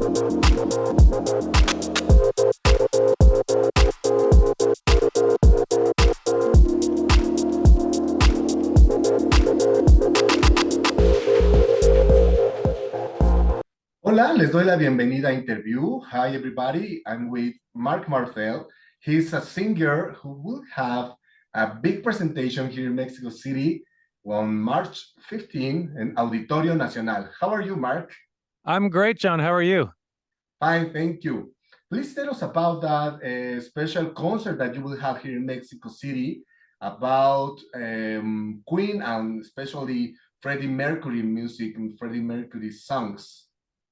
Hola, les doy la bienvenida a Interview. Hi, everybody. I'm with MARC MARTEL. He's a singer who will have a big presentation here in Mexico City on March 15 in Auditorio Nacional. How are you, Mark? I'm great, John. How are you? Fine, thank you. Please tell us about that special concert that you will have here in Mexico City about Queen and especially Freddie Mercury music and Freddie Mercury songs.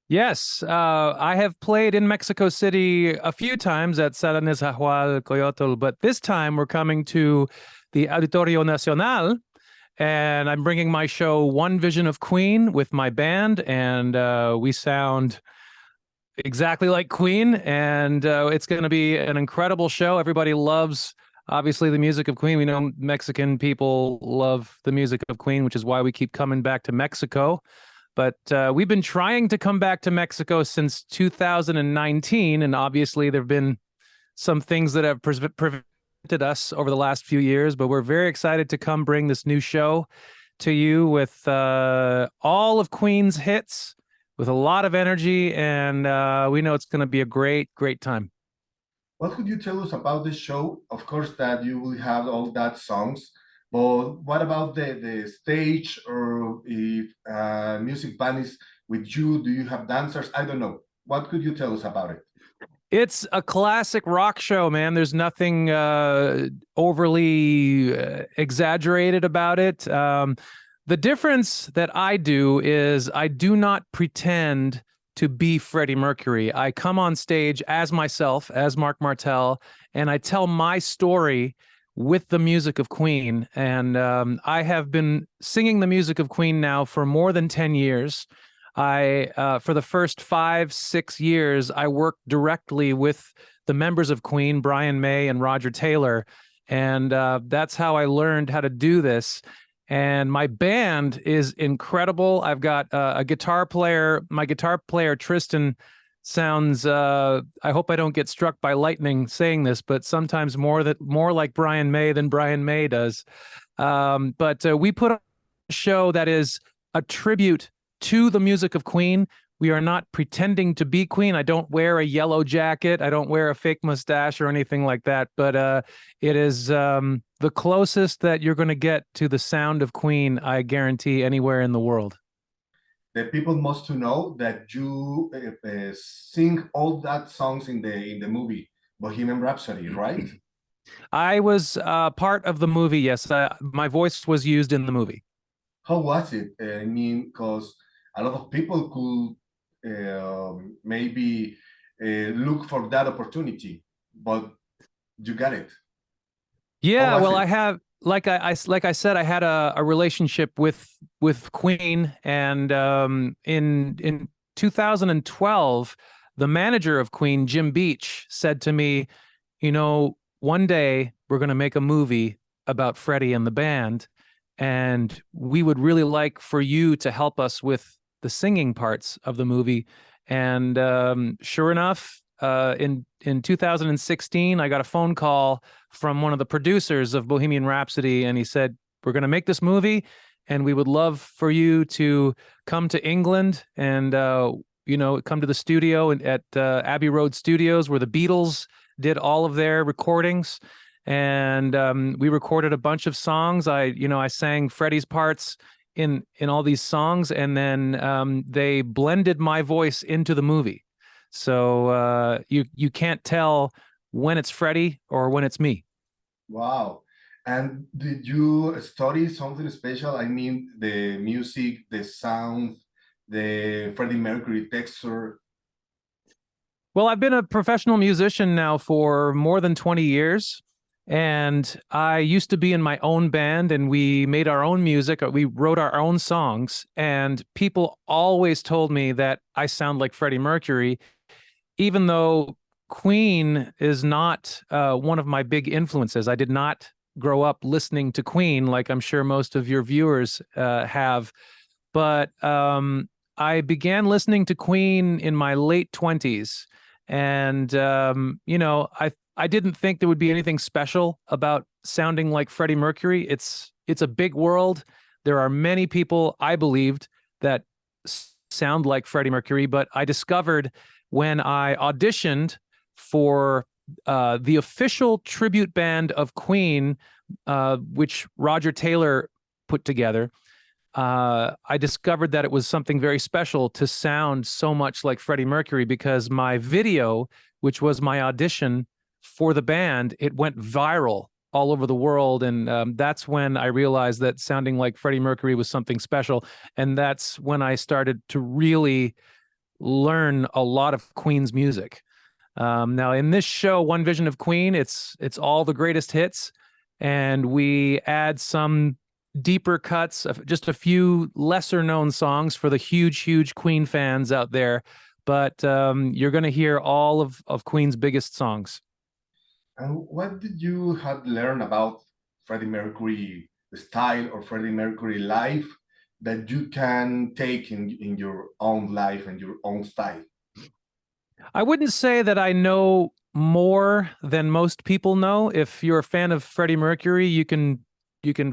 Yes, I have played in Mexico City a few times at Sala Nezahual, Coyotl, but this time we're coming to the Auditorio Nacional, and I'm bringing my show One Vision of Queen with my band, and we sound exactly like Queen, and it's going to be an incredible show. Everybody loves, obviously, the music of Queen. We know Mexican people love the music of Queen, which is why we keep coming back to Mexico. But we've been trying to come back to Mexico since 2019, and obviously there have been some things that have prevented us over the last few years, but we're very excited to come bring this new show to you with all of Queen's hits, with a lot of energy, and we know it's going to be a great, great time. What could you tell us about this show? Of course, that you will have all that songs, but what about the stage, or if music band is with you? Do you have dancers? I don't know. What could you tell us about it? It's a classic rock show, man. There's nothing overly exaggerated about it. The difference that I do is I do not pretend to be Freddie Mercury. I come on stage as myself, as MARC MARTEL, and I tell my story with the music of Queen. And I have been singing the music of Queen now for more than 10 years. For the first 5-6 years, I worked directly with the members of Queen, Brian May and Roger Taylor. And that's how I learned how to do this. And my band is incredible. I've got a guitar player. My guitar player, Tristan, sounds, I hope I don't get struck by lightning saying this, but sometimes more like Brian May than Brian May does. But we put on a show that is a tribute to the music of Queen. We are not pretending to be Queen. I don't wear a yellow jacket. I don't wear a fake mustache or anything like that. But it is the closest that you're going to get to the sound of Queen, I guarantee, anywhere in the world. The people must to know that you sing all that songs in the movie Bohemian Rhapsody, right? I was part of the movie. Yes, my voice was used in the movie. How was it? I mean, because a lot of people could maybe look for that opportunity, but you got it. Yeah, well, I have, like I said, I had a relationship with Queen, and in 2012, the manager of Queen, Jim Beach, said to me, you know, one day we're going to make a movie about Freddie and the band, and we would really like for you to help us with the singing parts of the movie. And sure enough, in 2016, I got a phone call from one of the producers of Bohemian Rhapsody, and he said, we're going to make this movie, and we would love for you to come to England and come to the studio at Abbey Road Studios, where the Beatles did all of their recordings. And we recorded a bunch of songs. I sang Freddie's parts in all these songs, and then they blended my voice into the movie. So you can't tell when it's Freddie or when it's me. Wow. And did you study something special? I mean, the music, the sound, the Freddie Mercury texture? Well, I've been a professional musician now for more than 20 years. And I used to be in my own band, and we made our own music. We wrote our own songs, and people always told me that I sound like Freddie Mercury, even though Queen is not one of my big influences. I did not grow up listening to Queen like I'm sure most of your viewers have. But I began listening to Queen in my late 20s. And, I didn't think there would be anything special about sounding like Freddie Mercury. It's a big world. There are many people, I believed, that sound like Freddie Mercury, but I discovered when I auditioned for the official tribute band of Queen, which Roger Taylor put together, I discovered that it was something very special to sound so much like Freddie Mercury, because my video, which was my audition for the band, it went viral all over the world. And that's when I realized that sounding like Freddie Mercury was something special. And that's when I started to really learn a lot of Queen's music. Now, in this show, One Vision of Queen, it's all the greatest hits, and we add some deeper cuts of just a few lesser known songs for the huge Queen fans out there. But you're going to hear all of Queen's biggest songs. And what did you have learned about Freddie Mercury style or Freddie Mercury life that you can take in your own life and your own style? I wouldn't say that I know more than most people know. If you're a fan of Freddie Mercury, you can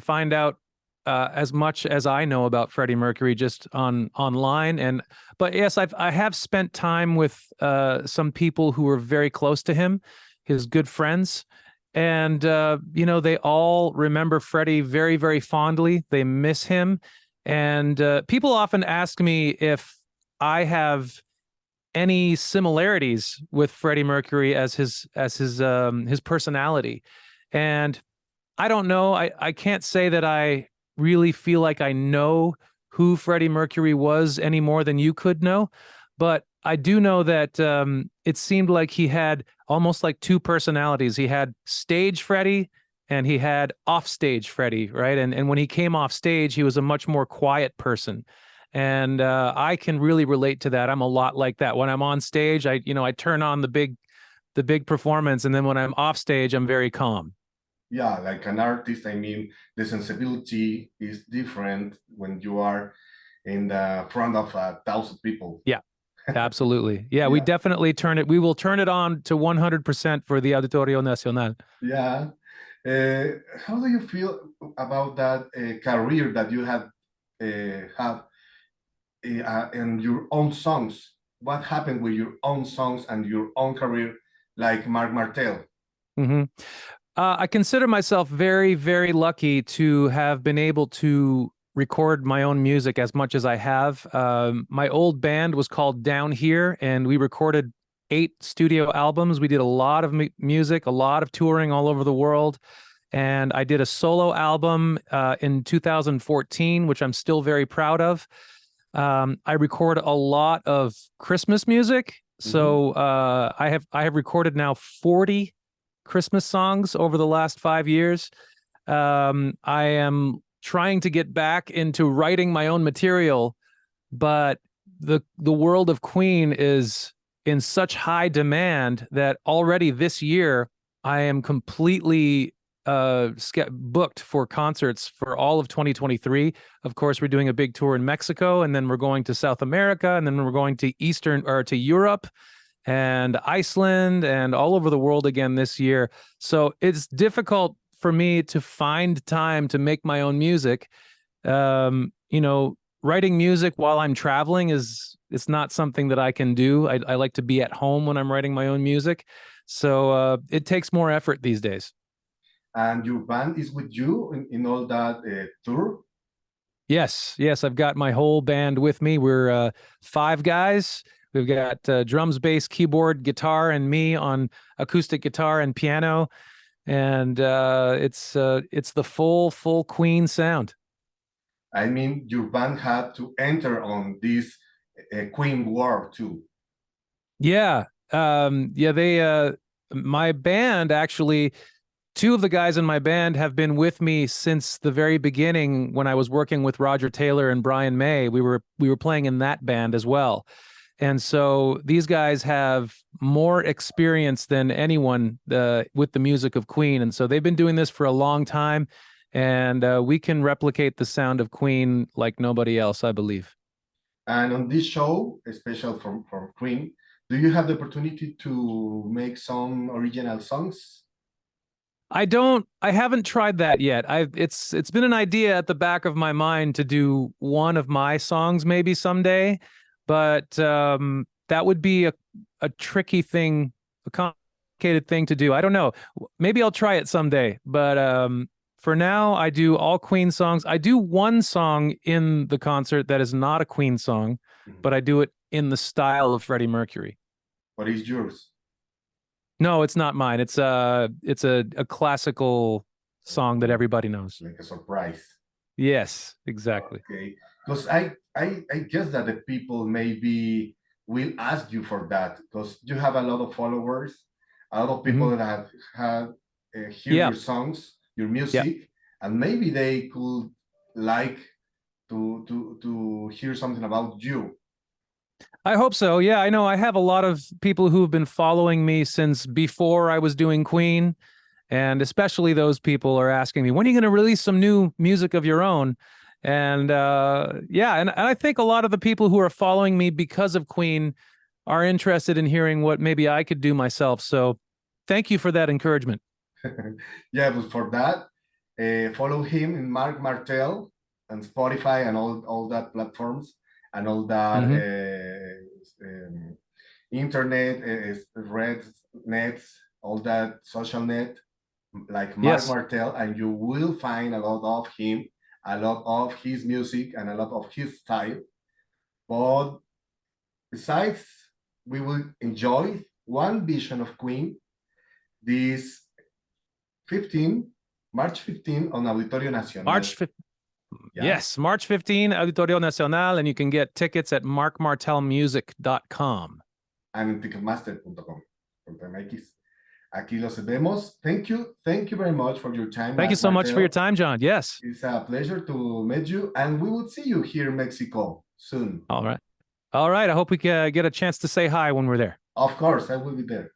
find out as much as I know about Freddie Mercury just online. But yes, I have spent time with some people who were very close to him, his good friends, and they all remember Freddie very, very fondly. They miss him, and people often ask me if I have any similarities with Freddie Mercury as his personality. And I don't know. I can't say that I really feel like I know who Freddie Mercury was any more than you could know, but I do know that it seemed like he had almost like two personalities. He had stage Freddie and he had offstage Freddie, right? And when he came off stage, he was a much more quiet person. And I can really relate to that. I'm a lot like that. When I'm on stage, I turn on the big performance, and then when I'm off stage, I'm very calm. Yeah, like an artist, I mean, the sensibility is different when you are in the front of 1,000 people. Yeah, absolutely. Yeah, Yeah. we definitely we will turn it on to 100% for the Auditorio Nacional. Yeah. How do you feel about that career that you have and your own songs? What happened with your own songs and your own career, like MARC MARTEL? Mm-hmm. I consider myself very, very lucky to have been able to record my own music as much as I have. My old band was called Down Here, and we recorded 8 studio albums. We did a lot of music, a lot of touring all over the world. And I did a solo album in 2014, which I'm still very proud of. I record a lot of Christmas music. So I have recorded now 40 Christmas songs over the last 5 years. I am trying to get back into writing my own material, but the world of Queen is in such high demand that already this year I am completely booked for concerts for all of 2023. Of course, we're doing a big tour in Mexico, and then we're going to South America, and then we're going to to Europe and Iceland and all over the world again this year. So it's difficult for me to find time to make my own music. Writing music while I'm traveling it's not something that I can do. I like to be at home when I'm writing my own music. So it takes more effort these days. And your band is with you in all that tour? Yes, I've got my whole band with me. We're 5 guys. We've got drums, bass, keyboard, guitar, and me on acoustic guitar and piano. And it's the full Queen sound. I mean, your band had to enter on this Queen war too. Yeah. My band actually, 2 of the guys in my band have been with me since the very beginning when I was working with Roger Taylor and Brian May. We were playing in that band as well. And so these guys have more experience than anyone with the music of Queen. And so they've been doing this for a long time, and we can replicate the sound of Queen like nobody else, I believe. And on this show, special from Queen, do you have the opportunity to make some original songs? I haven't tried that yet. It's been an idea at the back of my mind to do one of my songs maybe someday, but that would be a tricky thing, a complicated thing to do. I don't know. Maybe I'll try it someday, but for now I do all Queen songs. I do one song in the concert that is not a Queen song, but I do it in the style of Freddie Mercury. What is yours? No, it's not mine. It's a classical song that everybody knows. Like a surprise. Yes, exactly. Okay, because I guess that the people maybe will ask you for that because you have a lot of followers, a lot of people that have heard your songs, your music, and maybe they could like to hear something about you. I hope so. Yeah, I know I have a lot of people who've been following me since before I was doing Queen, and especially those people are asking me, when are you going to release some new music of your own? And and I think a lot of the people who are following me because of Queen are interested in hearing what maybe I could do myself. So thank you for that encouragement. Yeah, but for that, follow him in MARC MARTEL and Spotify and all that platforms and all that internet, red nets, all that social net, like MARC MARTEL, and you will find a lot of him, a lot of his music, and a lot of his style. But besides, we will enjoy one vision of Queen this March 15 on Auditorio Nacional. Yes, March 15, Auditorio Nacional, and you can get tickets at markmartelmusic.com. And ticketmaster.com.mx. Aquí los vemos. Thank you very much for your time. Thank you so much for your time, John. Yes. It's a pleasure to meet you, and we will see you here in Mexico soon. All right. All right. I hope we can get a chance to say hi when we're there. Of course, I will be there.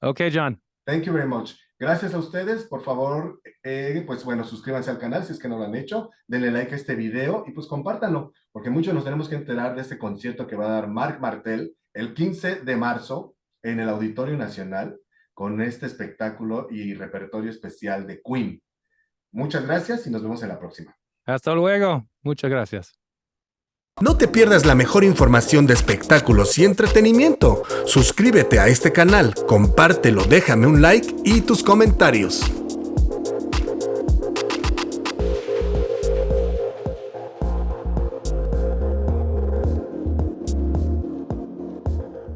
Okay, John. Thank you very much. Gracias a ustedes, por favor, pues bueno, suscríbanse al canal si es que no lo han hecho, denle like a este video y pues compártanlo, porque muchos nos tenemos que enterar de este concierto que va a dar MARC MARTEL el 15 de marzo en el Auditorio Nacional con este espectáculo y repertorio especial de Queen. Muchas gracias y nos vemos en la próxima. Hasta luego. Muchas gracias. No te pierdas la mejor información de espectáculos y entretenimiento. Suscríbete a este canal, compártelo, déjame un like y tus comentarios.